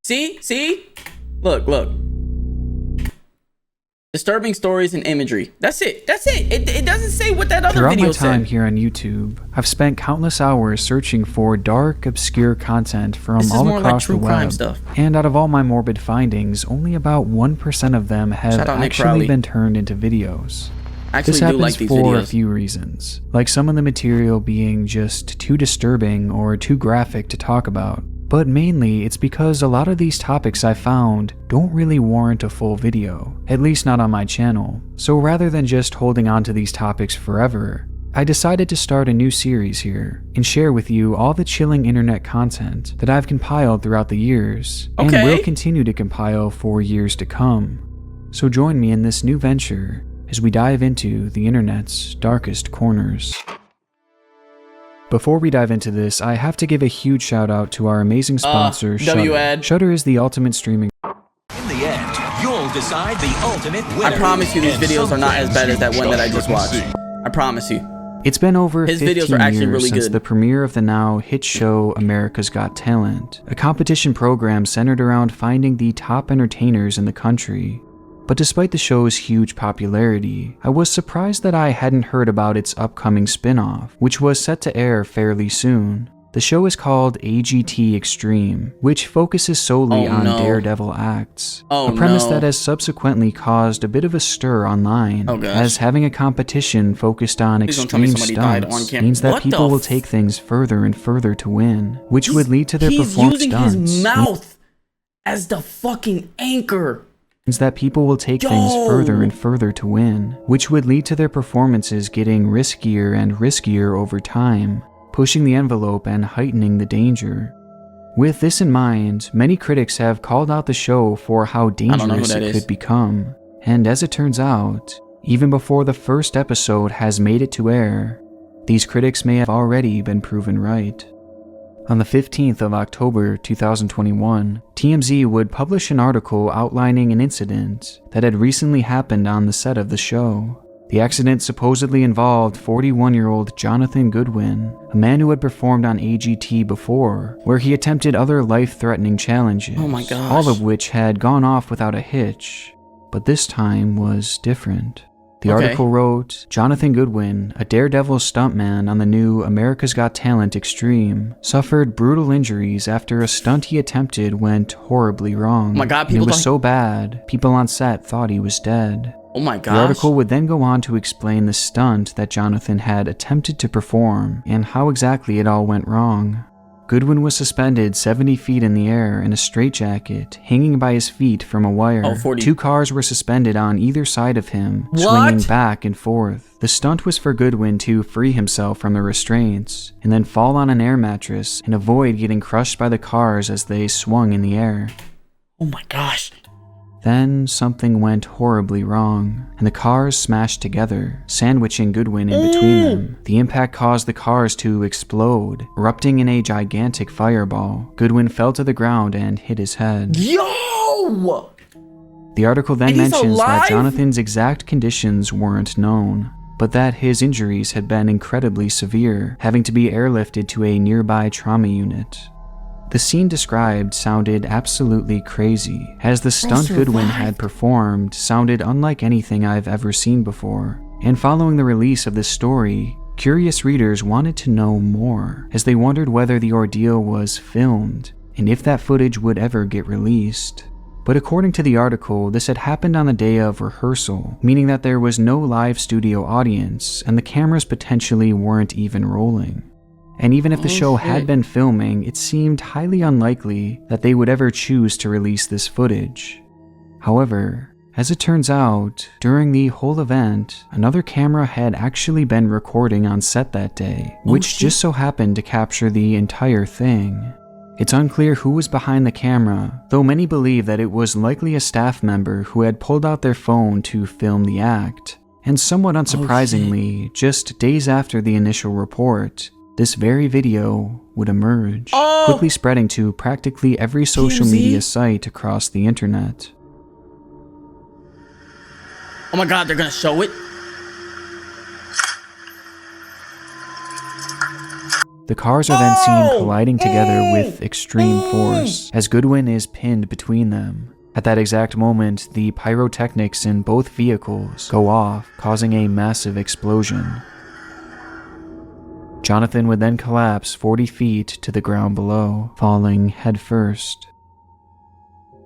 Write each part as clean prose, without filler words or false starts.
See? Look. Disturbing stories and imagery. That's it. It doesn't say what that other video said. Throughout my time here on YouTube, I've spent countless hours searching for dark, obscure content from all across the web. Stuff. And out of all my morbid findings, only about 1% of them have actually been turned into videos. This happens for a few reasons, like some of the material being just too disturbing or too graphic to talk about. But mainly, it's because a lot of these topics I found don't really warrant a full video, at least not on my channel. So rather than just holding on to these topics forever, I decided to start a new series here and share with you all the chilling internet content that I've compiled throughout the years and will continue to compile for years to come. So join me in this new venture as we dive into the internet's darkest corners. Before we dive into this, I have to give a huge shout out to our amazing sponsor, Shudder. Shudder is the ultimate streaming. In the end, you'll decide the ultimate winner. I promise you these videos are not as bad as that one that I just watched. I promise you. It's been over His 15 videos are actually years really since good. the premiere of the now hit show America's Got Talent, a competition program centered around finding the top entertainers in the country. But despite the show's huge popularity, I was surprised that I hadn't heard about its upcoming spin-off, which was set to air fairly soon. The show is called AGT Extreme, which focuses solely on daredevil acts, a premise that has subsequently caused a bit of a stir online, as having a competition focused on extreme stunts means that people will take things further and further to win, which would lead to their performance stunts. He's using his mouth as the fucking anchor. Means that people will take things further and further to win, which would lead to their performances getting riskier and riskier over time, pushing the envelope and heightening the danger. With this in mind, many critics have called out the show for how dangerous it could become, and as it turns out, even before the first episode has made it to air, these critics may have already been proven right. On the 15th of October 2021, TMZ would publish an article outlining an incident that had recently happened on the set of the show. The accident supposedly involved 41-year-old Jonathan Goodwin, a man who had performed on AGT before, where he attempted other life-threatening challenges, all of which had gone off without a hitch, but this time was different. The article wrote, Jonathan Goodwin, a daredevil stuntman on the new America's Got Talent Extreme, suffered brutal injuries after a stunt he attempted went horribly wrong. Oh my God, it was so bad, people on set thought he was dead. Oh my gosh. The article would then go on to explain the stunt that Jonathan had attempted to perform and how exactly it all went wrong. Goodwin was suspended 70 feet in the air in a straitjacket, hanging by his feet from a wire. 2 cars were suspended on either side of him, swinging back and forth. The stunt was for Goodwin to free himself from the restraints, and then fall on an air mattress and avoid getting crushed by the cars as they swung in the air. Oh my gosh. Then something went horribly wrong, and the cars smashed together, sandwiching Goodwin in between them. The impact caused the cars to explode, erupting in a gigantic fireball. Goodwin fell to the ground and hit his head. Yo! The article then mentions that Jonathan's exact conditions weren't known, but that his injuries had been incredibly severe, having to be airlifted to a nearby trauma unit. The scene described sounded absolutely crazy, as the stunt Goodwin had performed sounded unlike anything I've ever seen before. And following the release of this story, curious readers wanted to know more, as they wondered whether the ordeal was filmed, and if that footage would ever get released. But according to the article, this had happened on the day of rehearsal, meaning that there was no live studio audience, and the cameras potentially weren't even rolling. And even if the show had been filming, it seemed highly unlikely that they would ever choose to release this footage. However, as it turns out, during the whole event, another camera had actually been recording on set that day, which just so happened to capture the entire thing. It's unclear who was behind the camera, though many believe that it was likely a staff member who had pulled out their phone to film the act. And somewhat unsurprisingly, just days after the initial report, this very video would emerge, quickly spreading to practically every social media site across the internet. Oh my God, they're gonna show it? The cars are then seen colliding together with extreme force as Goodwin is pinned between them. At that exact moment, the pyrotechnics in both vehicles go off, causing a massive explosion. Jonathan would then collapse 40 feet to the ground below, falling headfirst.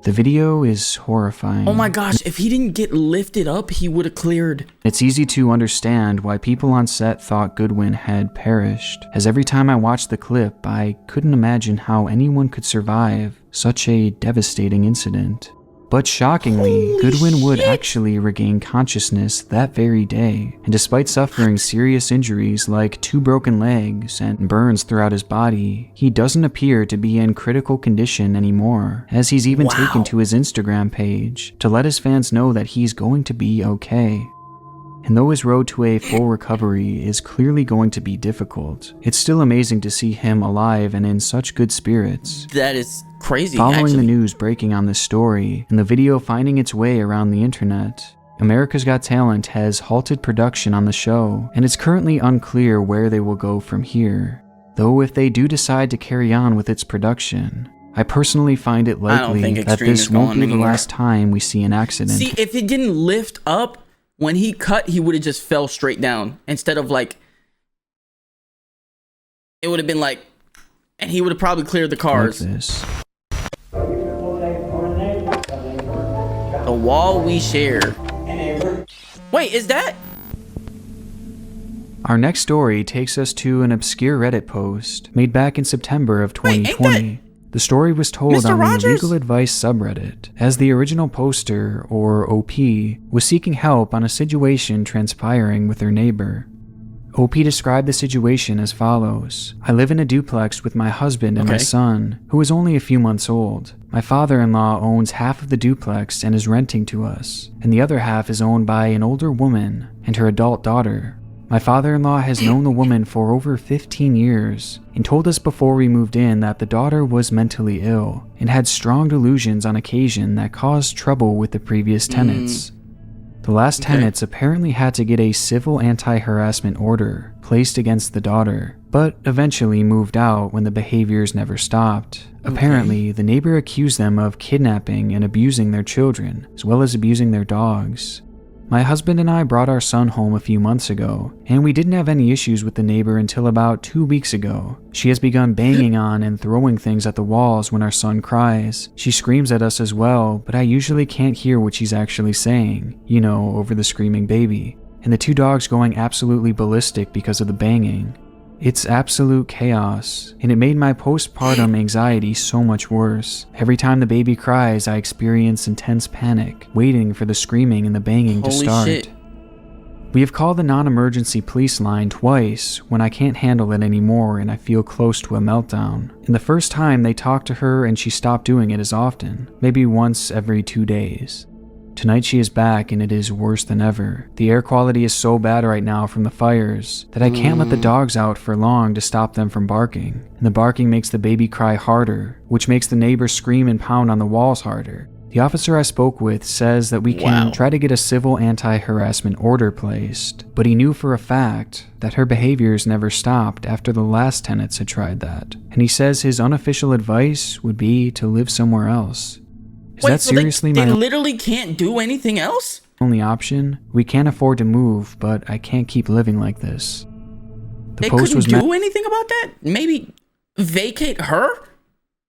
The video is horrifying. Oh my gosh, if he didn't get lifted up, he would have cleared. It's easy to understand why people on set thought Goodwin had perished, as every time I watched the clip, I couldn't imagine how anyone could survive such a devastating incident. But shockingly, Goodwin would actually regain consciousness that very day, and despite suffering serious injuries like 2 broken legs and burns throughout his body, he doesn't appear to be in critical condition anymore, as he's even taken to his Instagram page to let his fans know that he's going to be okay. And though his road to a full recovery is clearly going to be difficult, it's still amazing to see him alive and in such good spirits. That is crazy, Following the news breaking on this story, and the video finding its way around the internet, America's Got Talent has halted production on the show, and it's currently unclear where they will go from here. Though if they do decide to carry on with its production, I personally find it likely that this won't be the last time we see an accident. See, if it didn't lift up, when he cut, he would have just fell straight down. Instead of like, it would have been like, and he would have probably cleared the cars. Like this. The wall we share. Wait, is that? Our next story takes us to an obscure Reddit post made back in September of 2020. The story was told Mr. on Rogers? the Legal Advice subreddit, as the original poster, or OP, was seeking help on a situation transpiring with their neighbor. OP described the situation as follows. I live in a duplex with my husband and my son, who is only a few months old. My father-in-law owns half of the duplex and is renting to us, and the other half is owned by an older woman and her adult daughter. My father-in-law has known the woman for over 15 years and told us before we moved in that the daughter was mentally ill and had strong delusions on occasion that caused trouble with the previous tenants. The last tenants apparently had to get a civil anti-harassment order placed against the daughter, but eventually moved out when the behaviors never stopped. Apparently, the neighbor accused them of kidnapping and abusing their children, as well as abusing their dogs. My husband and I brought our son home a few months ago, and we didn't have any issues with the neighbor until about 2 weeks ago. She has begun banging on and throwing things at the walls when our son cries. She screams at us as well, but I usually can't hear what she's actually saying, you know, over the screaming baby. And the 2 dogs going absolutely ballistic because of the banging. It's absolute chaos, and it made my postpartum anxiety so much worse. Every time the baby cries, I experience intense panic, waiting for the screaming and the banging to start. Shit. We have called the non-emergency police line twice when I can't handle it anymore and I feel close to a meltdown. And the first time they talked to her and she stopped doing it as often, maybe once every 2 days. Tonight she is back and it is worse than ever. The air quality is so bad right now from the fires that I can't let the dogs out for long to stop them from barking. And the barking makes the baby cry harder, which makes the neighbors scream and pound on the walls harder. The officer I spoke with says that we can try to get a civil anti-harassment order placed, but he knew for a fact that her behaviors never stopped after the last tenants had tried that. And he says his unofficial advice would be to live somewhere else. Is that seriously they literally can't do anything else? Only option? We can't afford to move, but I can't keep living like this. They couldn't do anything about that? Maybe vacate her?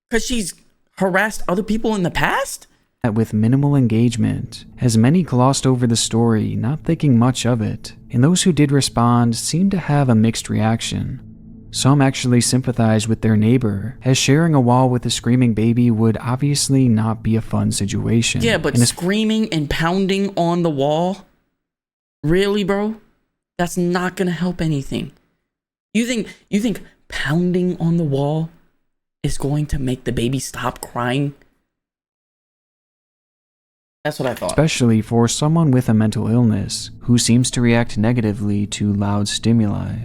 Because she's harassed other people in the past? With minimal engagement, as many glossed over the story, not thinking much of it, and those who did respond seemed to have a mixed reaction. Some actually sympathized with their neighbor, as sharing a wall with a screaming baby would obviously not be a fun situation. Yeah, but screaming and pounding on the wall? Really, bro? That's not gonna help anything. You think pounding on the wall is going to make the baby stop crying? That's what I thought. Especially for someone with a mental illness who seems to react negatively to loud stimuli.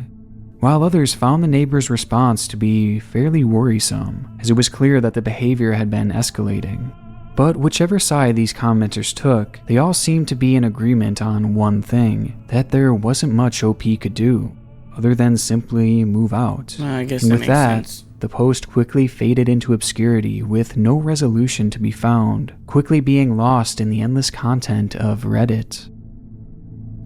While others found the neighbor's response to be fairly worrisome, as it was clear that the behavior had been escalating. But whichever side these commenters took, they all seemed to be in agreement on one thing, that there wasn't much OP could do. other than simply move out. I guess and that with makes that, sense. the post quickly faded into obscurity with no resolution to be found, quickly being lost in the endless content of Reddit.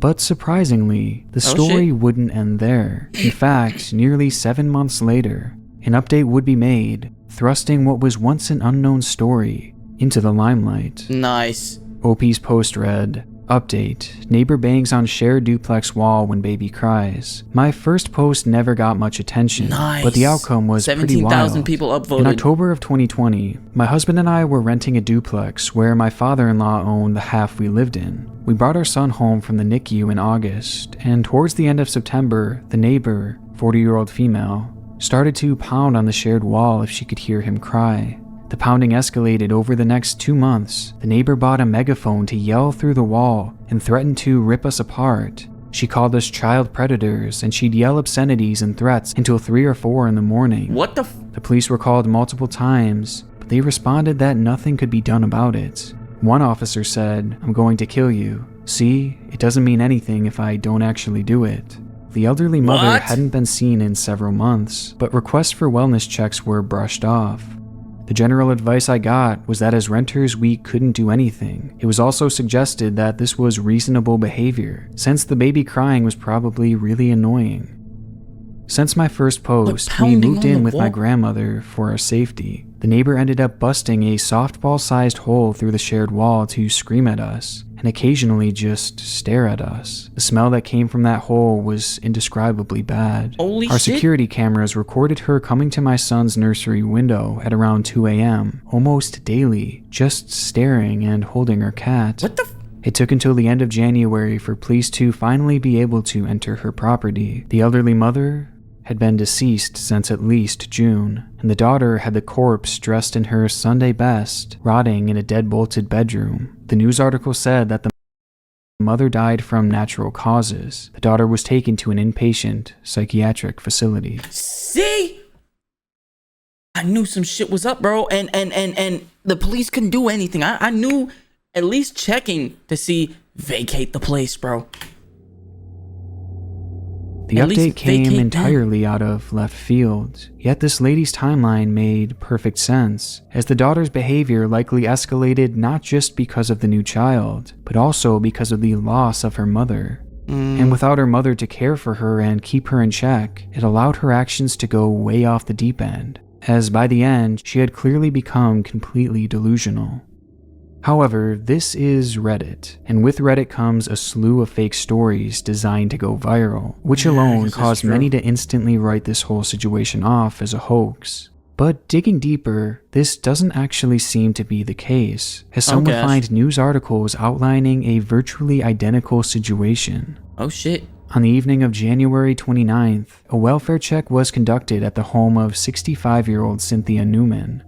But surprisingly, the story wouldn't end there. In fact, nearly 7 months later, an update would be made, thrusting what was once an unknown story into the limelight. Nice. OP's post read, "Update. Neighbor bangs on shared duplex wall when baby cries." My first post never got much attention, but the outcome was pretty wild. 17,000 people upvoted. In October of 2020, my husband and I were renting a duplex where my father-in-law owned the half we lived in. We brought our son home from the NICU in August, and towards the end of September, the neighbor, 40-year-old female, started to pound on the shared wall if she could hear him cry. The pounding escalated over the next 2 months. The neighbor bought a megaphone to yell through the wall and threatened to rip us apart. She called us child predators, and she'd yell obscenities and threats until 3 or 4 in the morning. What the The police were called multiple times, but they responded that nothing could be done about it. One officer said, "I'm going to kill you. See, it doesn't mean anything if I don't actually do it." The elderly mother hadn't been seen in several months, but requests for wellness checks were brushed off. The general advice I got was that as renters we couldn't do anything. It was also suggested that this was reasonable behavior, since the baby crying was probably really annoying. Since my first post, we moved in with my grandmother for our safety. The neighbor ended up busting a softball-sized hole through the shared wall to scream at us, and occasionally just stare at us. The smell that came from that hole was indescribably bad. Our security cameras recorded her coming to my son's nursery window at around 2 a.m., almost daily, just staring and holding her cat. What the It took until the end of January for police to finally be able to enter her property. The elderly mother had been deceased since at least June, and the daughter had the corpse dressed in her Sunday best, rotting in a deadbolted bedroom. The news article said that the mother died from natural causes. The daughter was taken to an inpatient psychiatric facility. See? I knew some shit was up, bro, and the police couldn't do anything. I knew at least checking to see vacate the place, bro. The update came entirely out of left field, yet this lady's timeline made perfect sense, as the daughter's behavior likely escalated not just because of the new child, but also because of the loss of her mother. And without her mother to care for her and keep her in check, it allowed her actions to go way off the deep end, as by the end, she had clearly become completely delusional. However, this is Reddit, and with Reddit comes a slew of fake stories designed to go viral, which alone caused many to instantly write this whole situation off as a hoax. But digging deeper, this doesn't actually seem to be the case, as some would find news articles outlining a virtually identical situation. Oh shit. On the evening of January 29th, a welfare check was conducted at the home of 65-year-old Cynthia Newman.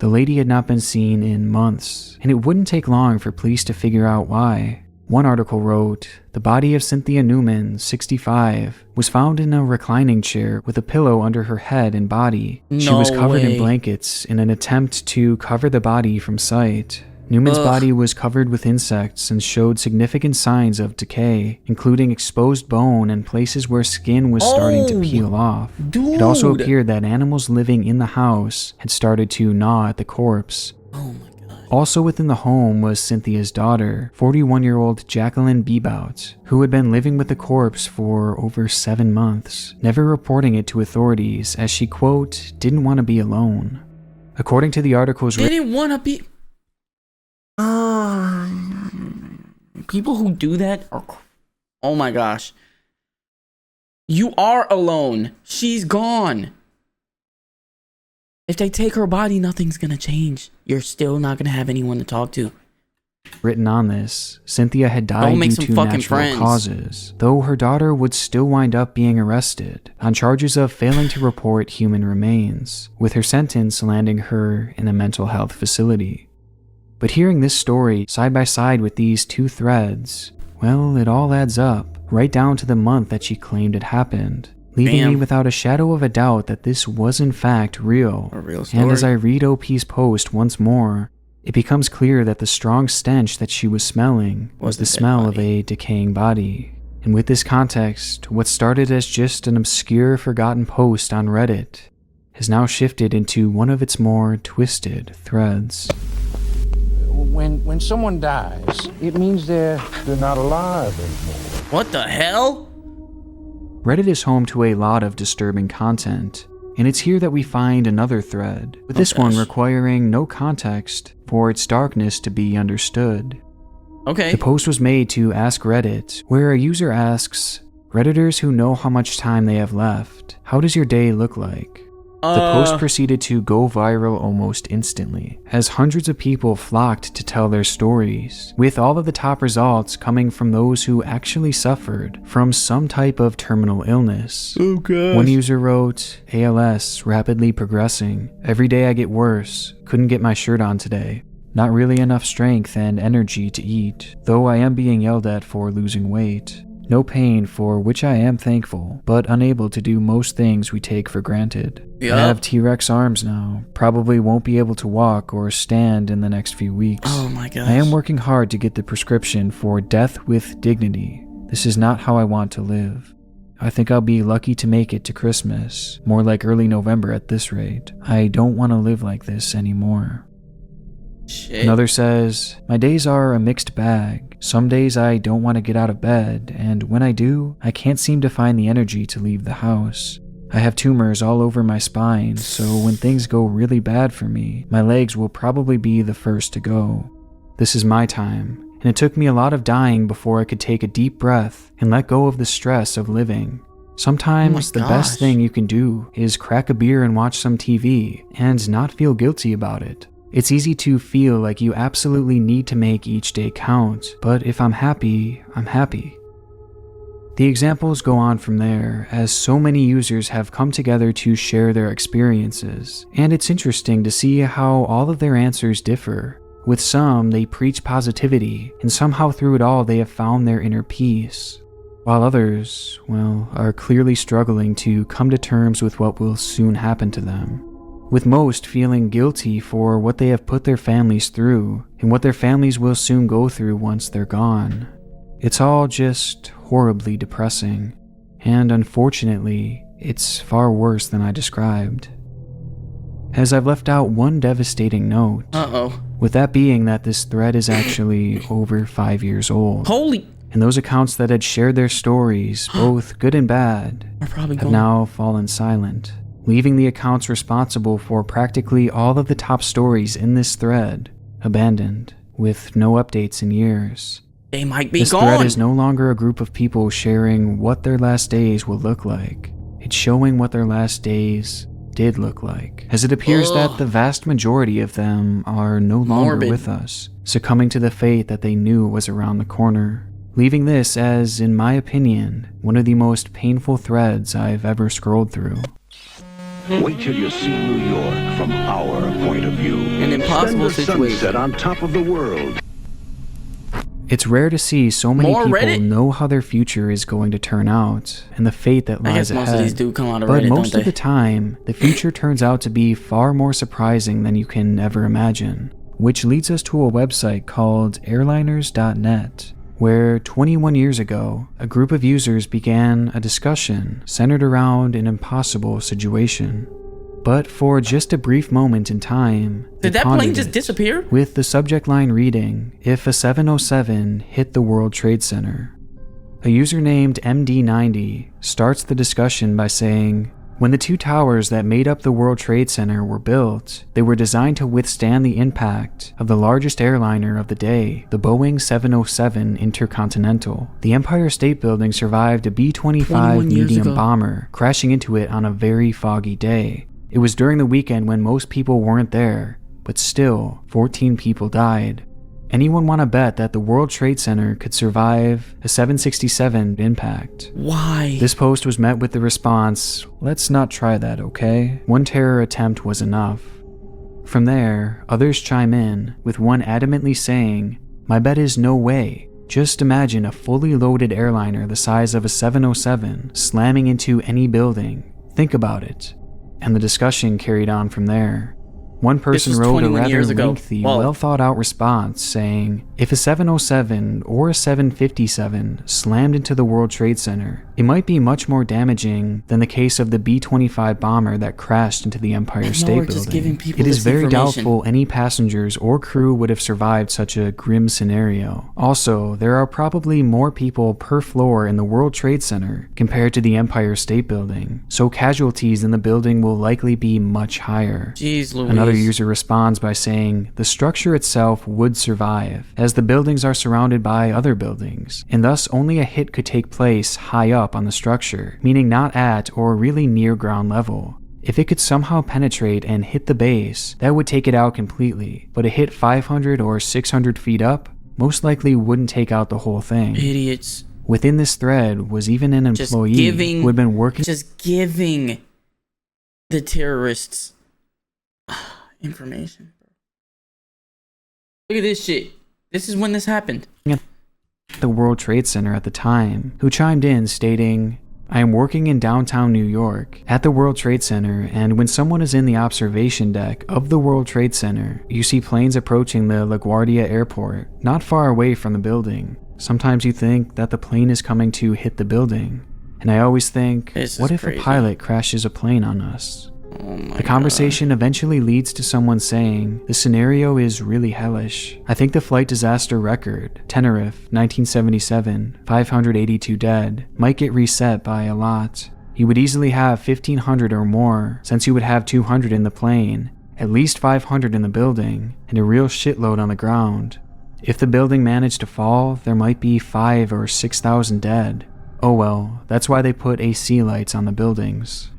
The lady had not been seen in months, and it wouldn't take long for police to figure out why. One article wrote, "The body of Cynthia Newman, 65, was found in a reclining chair with a pillow under her head and body. She was covered in blankets in an attempt to cover the body from sight. Newman's body was covered with insects and showed significant signs of decay, including exposed bone and places where skin was starting to peel off. It also appeared that animals living in the house had started to gnaw at the corpse. Oh my god. Also within the home was Cynthia's daughter, 41-year-old Jacqueline Bebout, who had been living with the corpse for over 7 months, never reporting it to authorities as she, quote, didn't want to be alone. According to the article's... Didn't want to be... People who do that are... Oh my gosh. You are alone. She's gone. If they take her body, nothing's gonna change. You're still not gonna have anyone to talk to. Written on this, Cynthia had died due to natural causes, though her daughter would still wind up being arrested on charges of failing to report human remains, with her sentence landing her in a mental health facility. But hearing this story side by side with these two threads, well, it all adds up, right down to the month that she claimed it happened, leaving me without a shadow of a doubt that this was in fact real. A real story. And as I read OP's post once more, it becomes clear that the strong stench that she was smelling was the smell of a decaying body. And with this context, what started as just an obscure, forgotten post on Reddit has now shifted into one of its more twisted threads. When someone dies, it means they're not alive anymore. What the hell? Reddit is home to a lot of disturbing content, and it's here that we find another thread, with this one requiring no context for its darkness to be understood. Okay. The post was made to Ask Reddit, where a user asks, Redditors who know how much time they have left, how does your day look like? The post proceeded to go viral almost instantly, as hundreds of people flocked to tell their stories, with all of the top results coming from those who actually suffered from some type of terminal illness. Oh gosh. One user wrote, ALS, rapidly progressing. Every day I get worse. Couldn't get my shirt on today. Not really enough strength and energy to eat, though I am being yelled at for losing weight. No pain, for which I am thankful, but unable to do most things we take for granted. Yep. I have T-Rex arms now. Probably won't be able to walk or stand in the next few weeks. Oh my gosh. I am working hard to get the prescription for death with dignity. This is not how I want to live. I think I'll be lucky to make it to Christmas, more like early November at this rate. I don't want to live like this anymore. Shit. Another says, my days are a mixed bag. Some days I don't want to get out of bed, and when I do, I can't seem to find the energy to leave the house. I have tumors all over my spine, so when things go really bad for me, my legs will probably be the first to go. This is my time, and it took me a lot of dying before I could take a deep breath and let go of the stress of living. Sometimes the best thing you can do is crack a beer and watch some TV, and not feel guilty about it. It's easy to feel like you absolutely need to make each day count, but if I'm happy, I'm happy. The examples go on from there, as so many users have come together to share their experiences, and it's interesting to see how all of their answers differ. With some, they preach positivity, and somehow through it all they have found their inner peace, while others, well, are clearly struggling to come to terms with what will soon happen to them. With most feeling guilty for what they have put their families through, and what their families will soon go through once they're gone. It's all just horribly depressing, and unfortunately, it's far worse than I described. As I've left out one devastating note, with that being that this thread is actually over 5 years old. Holy! And those accounts that had shared their stories, both good and bad, have now fallen silent, leaving the accounts responsible for practically all of the top stories in this thread abandoned, with no updates in years. They might be this gone. This thread is no longer a group of people sharing what their last days will look like. It's showing what their last days did look like, as it appears that the vast majority of them are no longer with us, succumbing to the fate that they knew was around the corner, leaving this as, in my opinion, one of the most painful threads I've ever scrolled through. Wait till you see New York from our point of view. An impossible situation. Sunset on top of the world. It's rare to see so many people know how their future is going to turn out and the fate that lies ahead. Most of these do come out of but Reddit, most of the time, the future turns out to be far more surprising than you can ever imagine, which leads us to a website called airliners.net. Where 21 years ago, a group of users began a discussion centered around an impossible situation. But for just a brief moment in time, did that plane just disappear? With the subject line reading, if a 707 hit the World Trade Center. A user named MD90 starts the discussion by saying, when the two towers that made up the World Trade Center were built, they were designed to withstand the impact of the largest airliner of the day, the Boeing 707 Intercontinental. The Empire State Building survived a B-25 medium bomber, crashing into it on a very foggy day. It was during the weekend when most people weren't there, but still, 14 people died. Anyone want to bet that the World Trade Center could survive a 767 impact? Why? This post was met with the response, let's not try that, okay? One terror attempt was enough. From there, others chime in, with one adamantly saying, my bet is no way. Just imagine a fully loaded airliner the size of a 707 slamming into any building. Think about it. And the discussion carried on from there. One person wrote a rather lengthy, well-thought-out response saying, If a 707 or a 757 slammed into the World Trade Center, it might be much more damaging than the case of the B-25 bomber that crashed into the Empire State Building. It is very doubtful any passengers or crew would have survived such a grim scenario. Also, there are probably more people per floor in the World Trade Center compared to the Empire State Building, so casualties in the building will likely be much higher. Jeez Louise. Another user responds by saying the structure itself would survive, as the buildings are surrounded by other buildings, and thus only a hit could take place high up on the structure, meaning not at or really near ground level. If it could somehow penetrate and hit the base, that would take it out completely, but a hit 500 or 600 feet up most likely wouldn't take out the whole thing. Idiots. Within this thread was even an employee who had been working... Just giving the terrorists information. Look at this shit. This is when this happened. The World Trade Center at the time, who chimed in stating, I am working in downtown New York at the World Trade Center, and when someone is in the observation deck of the World Trade Center, you see planes approaching the LaGuardia Airport, not far away from the building. Sometimes you think that the plane is coming to hit the building, and I always think, what if a pilot crashes a plane on us? The conversation eventually leads to someone saying, the scenario is really hellish. I think the flight disaster record, Tenerife, 1977, 582 dead, might get reset by a lot. You would easily have 1,500 or more, since you would have 200 in the plane, at least 500 in the building, and a real shitload on the ground. If the building managed to fall, there might be 5,000 or 6,000 dead. Oh well, that's why they put AC lights on the buildings.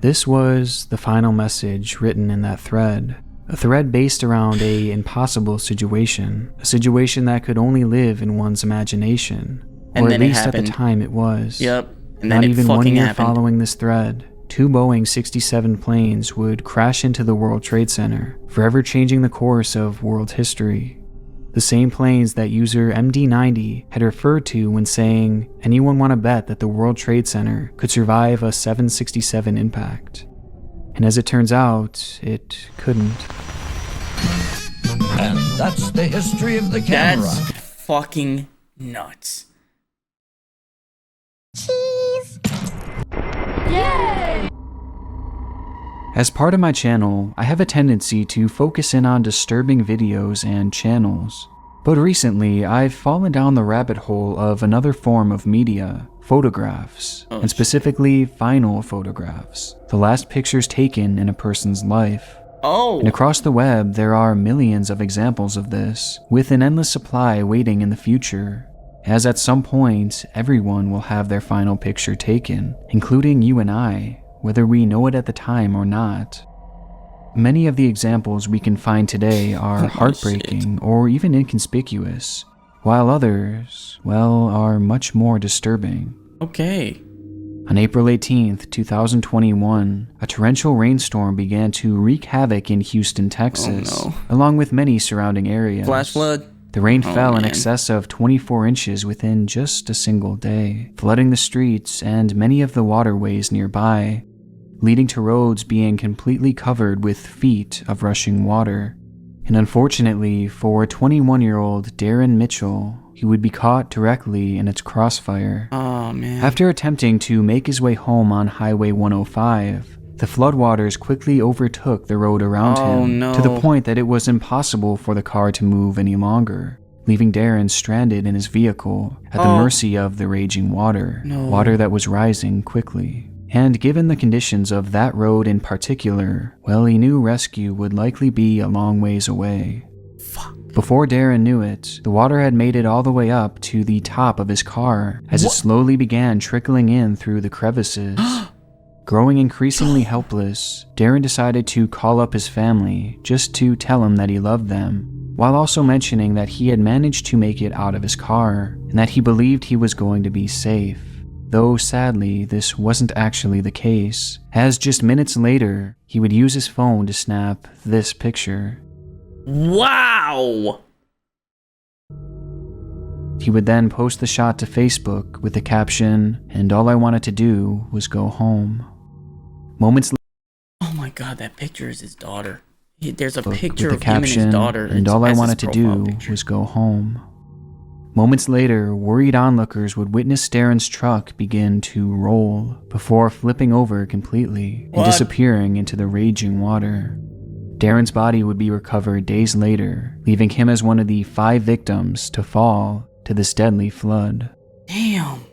This was the final message written in that thread. A thread based around an impossible situation. A situation that could only live in one's imagination. Or at least at the time it was. Yep. And Not then even 1 year happened. following this thread, 2 Boeing 67 planes would crash into the World Trade Center, forever changing the course of world history. The same planes that user MD90 had referred to when saying, anyone want to bet that the World Trade Center could survive a 767 impact? And as it turns out, it couldn't. And that's the history of the camera. That's fucking nuts. Cheese! Yay! As part of my channel, I have a tendency to focus in on disturbing videos and channels. But recently, I've fallen down the rabbit hole of another form of media, photographs, and specifically vinyl photographs, the last pictures taken in a person's life. Oh! And across the web, there are millions of examples of this, with an endless supply waiting in the future. As at some point, everyone will have their final picture taken, including you and I, whether we know it at the time or not. Many of the examples we can find today are heartbreaking or even inconspicuous, while others, well, are much more disturbing. Okay. On April 18th, 2021, a torrential rainstorm began to wreak havoc in Houston, Texas, along with many surrounding areas. Flash flood? The rain fell in excess of 24 inches within just a single day, flooding the streets and many of the waterways nearby, leading to roads being completely covered with feet of rushing water. And unfortunately for 21-year-old Darren Mitchell, he would be caught directly in its crossfire. Oh, man. After attempting to make his way home on Highway 105, the floodwaters quickly overtook the road around him to the point that it was impossible for the car to move any longer, leaving Darren stranded in his vehicle at the mercy of the raging water, water that was rising quickly. And given the conditions of that road in particular, well, he knew rescue would likely be a long ways away. Before Darren knew it, the water had made it all the way up to the top of his car as it slowly began trickling in through the crevices. Growing increasingly helpless, Darren decided to call up his family just to tell him that he loved them, while also mentioning that he had managed to make it out of his car and that he believed he was going to be safe. Though sadly, this wasn't actually the case, as just minutes later, he would use his phone to snap this picture. Wow! He would then post the shot to Facebook with the caption, "And all I wanted to do was go home." Moments later, Oh my god, that picture is his daughter. There's a with picture the of him and caption, his daughter. and all I wanted to do was go home. Moments later, worried onlookers would witness Darren's truck begin to roll before flipping over completely and disappearing into the raging water. Darren's body would be recovered days later, leaving him as one of the 5 victims to fall to this deadly flood. Damn.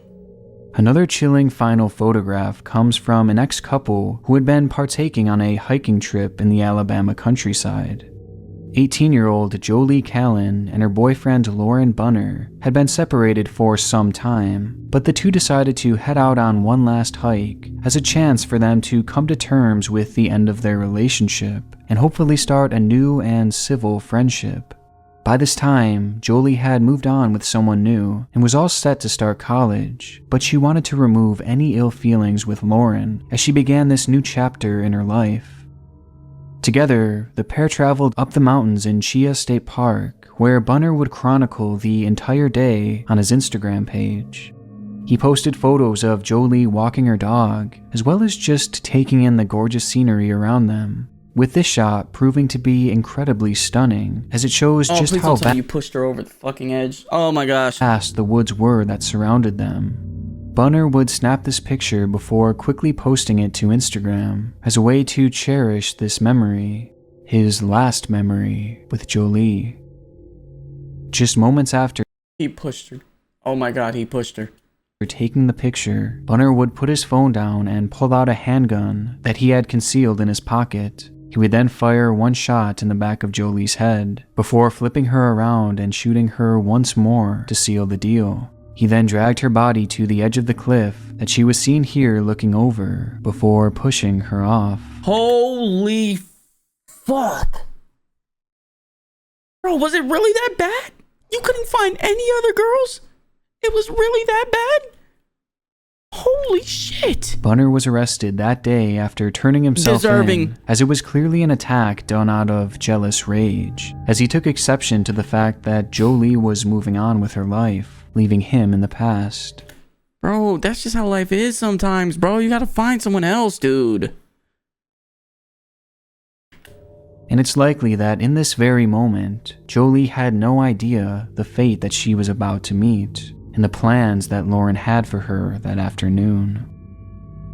Another chilling final photograph comes from an ex-couple who had been partaking on a hiking trip in the Alabama countryside. 18-year-old Jolie Callan and her boyfriend Lauren Bunner had been separated for some time, but the two decided to head out on one last hike as a chance for them to come to terms with the end of their relationship and hopefully start a new and civil friendship. By this time, Jolie had moved on with someone new and was all set to start college, but she wanted to remove any ill feelings with Lauren as she began this new chapter in her life. Together, the pair traveled up the mountains in Chia State Park, where Bunner would chronicle the entire day on his Instagram page. He posted photos of Jolie walking her dog, as well as just taking in the gorgeous scenery around them, with this shot proving to be incredibly stunning, as it shows just how you pushed her over the fucking edge. Oh my gosh. Vast the woods were that surrounded them. Bunner would snap this picture before quickly posting it to Instagram as a way to cherish this memory, his last memory with Jolie. Just moments after he pushed her. Oh my god, he pushed her. Taking the picture, Bunner would put his phone down and pull out a handgun that he had concealed in his pocket. He would then fire one shot in the back of Jolie's head before flipping her around and shooting her once more to seal the deal. He then dragged her body to the edge of the cliff that she was seen here looking over before pushing her off. Holy fuck. Bro, was it really that bad? You couldn't find any other girls? It was really that bad? Holy shit. Bunner was arrested that day after turning himself in, as it was clearly an attack done out of jealous rage, as he took exception to the fact that Jolie was moving on with her life, leaving him in the past. Bro, that's just how life is sometimes, bro. You gotta find someone else, dude. And it's likely that in this very moment, Jolie had no idea the fate that she was about to meet, and the plans that Lauren had for her that afternoon.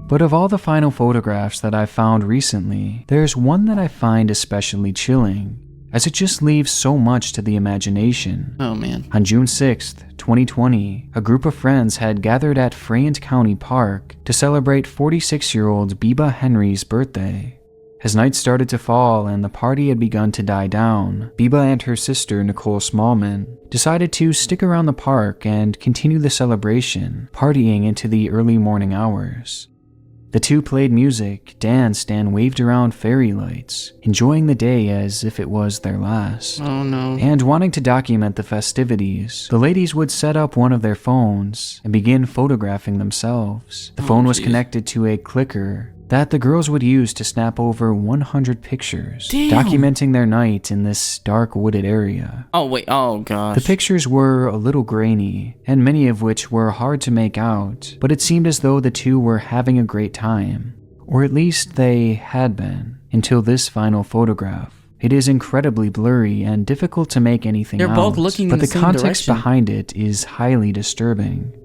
But of all the final photographs that I've found recently, there's one that I find especially chilling, as it just leaves so much to the imagination. Oh man. On June 6th, 2020, a group of friends had gathered at Frayant County Park to celebrate 46-year-old Biba Henry's birthday. As night started to fall and the party had begun to die down, Biba and her sister Nicole Smallman decided to stick around the park and continue the celebration, partying into the early morning hours. The two played music, danced, and waved around fairy lights, enjoying the day as if it was their last. Oh no. And wanting to document the festivities, the ladies would set up one of their phones and begin photographing themselves. The phone was connected to a clicker that the girls would use to snap over 100 pictures, documenting their night in this dark wooded area. Oh wait, oh gosh. The pictures were a little grainy, and many of which were hard to make out, but it seemed as though the two were having a great time. Or at least they had been, until this final photograph. It is incredibly blurry and difficult to make anything out. They're both looking in the same context direction. behind it is highly disturbing.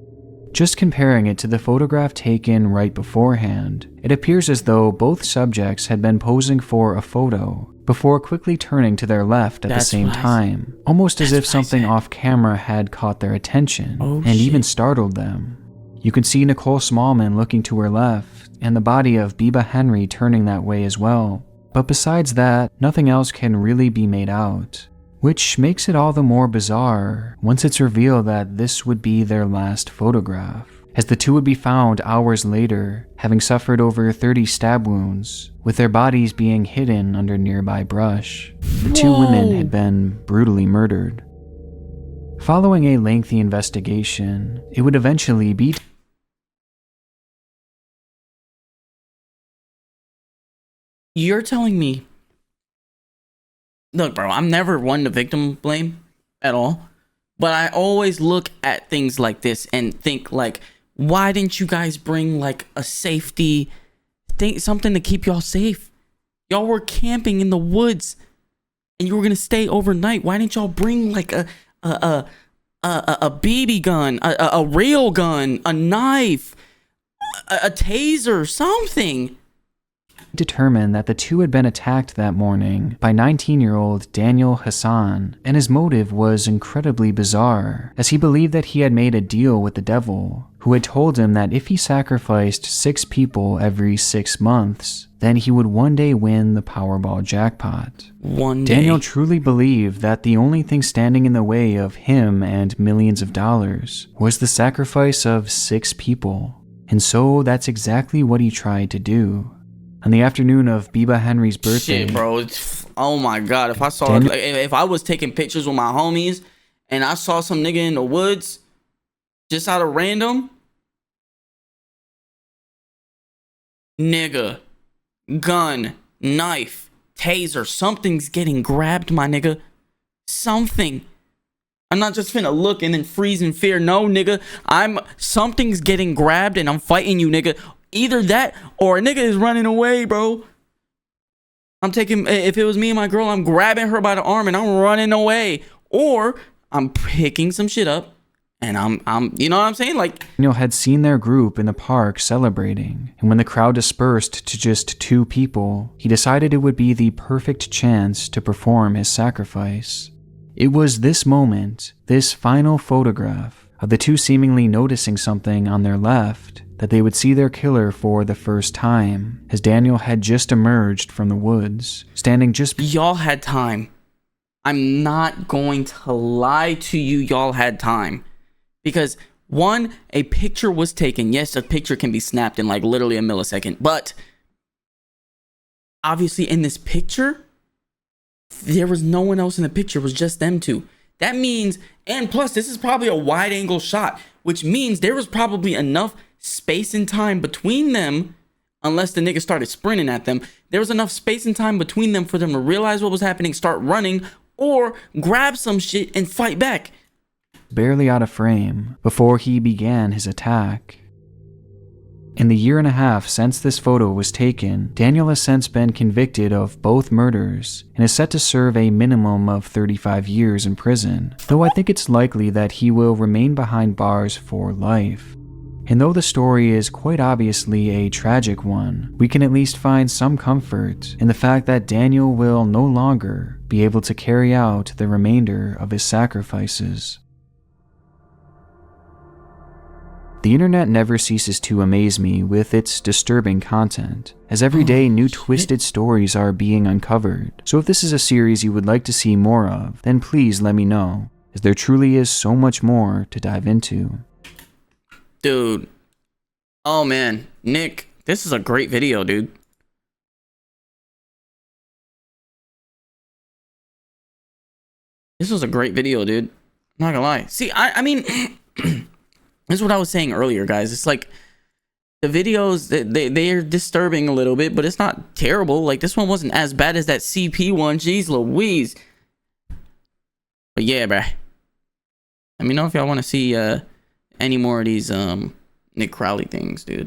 Just comparing it to the photograph taken right beforehand, it appears as though both subjects had been posing for a photo before quickly turning to their left at the same time, almost as if something off camera had caught their attention and even startled them. You can see Nicole Smallman looking to her left and the body of Biba Henry turning that way as well, but besides that, nothing else can really be made out. Which makes it all the more bizarre once it's revealed that this would be their last photograph, as the two would be found hours later, having suffered over 30 stab wounds, with their bodies being hidden under nearby brush. The two women had been brutally murdered. Following a lengthy investigation, it would eventually be You're telling me... Look, bro, I'm never one to victim blame at all. But I always look at things like this and think, like, why didn't you guys bring, like, a safety thing, something to keep y'all safe? Y'all were camping in the woods and you were gonna stay overnight. Why didn't y'all bring like a BB gun, a rail gun, a knife, a taser, something? Determined that the two had been attacked that morning by 19-year-old Daniel Hassan, and his motive was incredibly bizarre, as he believed that he had made a deal with the devil, who had told him that if he sacrificed 6 people every 6 months, then he would one day win the Powerball jackpot. One day. Daniel truly believed that the only thing standing in the way of him and millions of dollars was the sacrifice of 6 people, and so that's exactly what he tried to do. On the afternoon of Biba Henry's birthday... Shit, bro. Oh my God. If I saw... if I was taking pictures with my homies and I saw some nigga in the woods just out of random... Nigga. Gun. Knife. Taser. Something's getting grabbed, my nigga. Something. I'm not just finna look and then freeze in fear. No, nigga. Something's getting grabbed and I'm fighting you, nigga. Either that or a nigga is running away, bro. If it was me and my girl, I'm grabbing her by the arm and I'm running away. Or I'm picking some shit up and I'm you know what I'm saying? Like, Daniel had seen their group in the park celebrating, and when the crowd dispersed to just 2 people, he decided it would be the perfect chance to perform his sacrifice. It was this moment, this final photograph of the 2 seemingly noticing something on their left, that they would see their killer for the first time, as Daniel had just emerged from the woods, standing just... Y'all had time. I'm not going to lie to you, y'all had time. Because, 1, a picture was taken. Yes, a picture can be snapped in like literally a millisecond. But, obviously in this picture, there was no one else in the picture. It was just them 2. That means, and plus this is probably a wide angle shot, which means there was probably enough space and time between them, unless the nigga started sprinting at them. There was enough space and time between them for them to realize what was happening, start running, or grab some shit and fight back. Barely out of frame before he began his attack. In the year and a half since this photo was taken, Daniel has since been convicted of both murders and is set to serve a minimum of 35 years in prison, though I think it's likely that he will remain behind bars for life. And though the story is quite obviously a tragic one, we can at least find some comfort in the fact that Daniel will no longer be able to carry out the remainder of his sacrifices. The internet never ceases to amaze me with its disturbing content, as every day new twisted stories are being uncovered. So if this is a series you would like to see more of, then please let me know, as there truly is so much more to dive into. Dude. Oh man. Nick, this is a great video, dude. This was a great video, dude. I'm not gonna lie. See, I mean, this is what I was saying earlier, guys. It's like the videos, they are disturbing a little bit, but it's not terrible. Like, this one wasn't as bad as that CP one. Jeez Louise. But yeah, bruh. Let me know if y'all want to see any more of these Nick Crowley things, dude.